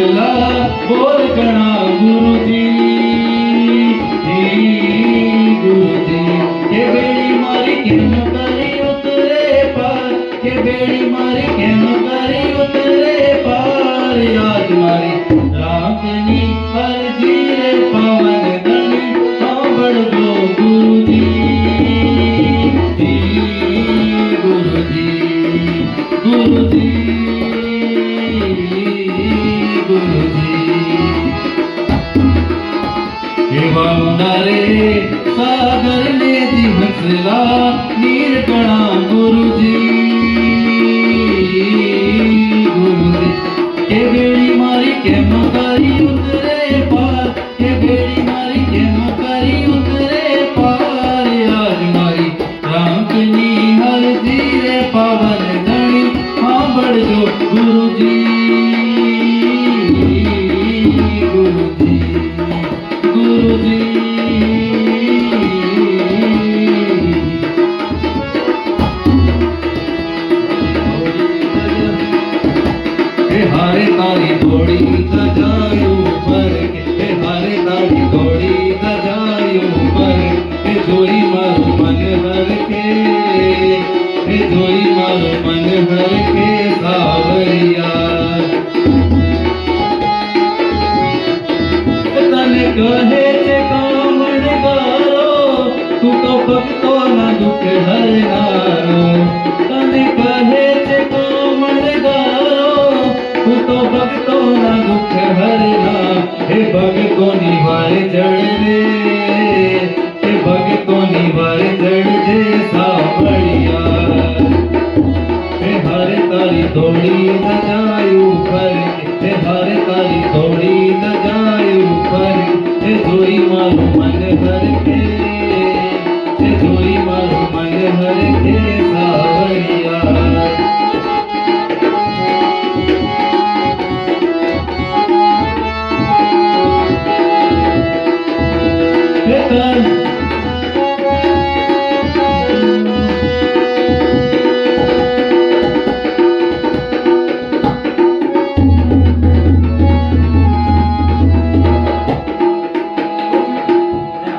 हंसला बोल गणा गुरुजी गुरुजी के बेड़ी मारी केम करी उतरे पार के बेड़ी मारी केम करी उतरे पार आज मारी राखनी हरजी रे पावन धनी सांभळ जो गुरुजी गुरुजी गुरुजी रे सागर ने दी हंसला नीर गणा गुरुजी गुरुजी के बेड़ी मारी के मकारी उतरे पार के बेड़ी मारी के मकारी उतरे पार आज मारी रामकनी हर जीरे पावन धनी सांभळ जो गुरुजी गुरुजी गुरुजी हारे तारी घोड़ी सजायो पर के हारे तारी घोड़ी सजायो पर के जोई मारो मन भर के जोई मारो मन भर के सावरिया तने कहे चे कामण गारो तू तो भक्तो ना दुख हरनारो तने कहे चे कामण गारो तू तो भक्तो ना दुख हरना हे भक्तो निवारे जड़ दे हे भक्तो निवारे जड़ दे सावरिया हे हारे तारी दौड़ी सजायू पर हे हारे तारी दौड़ी सजायू पर हे जोई मारो मन भर के हे जोई मारो मन भर के सावरिया Hey,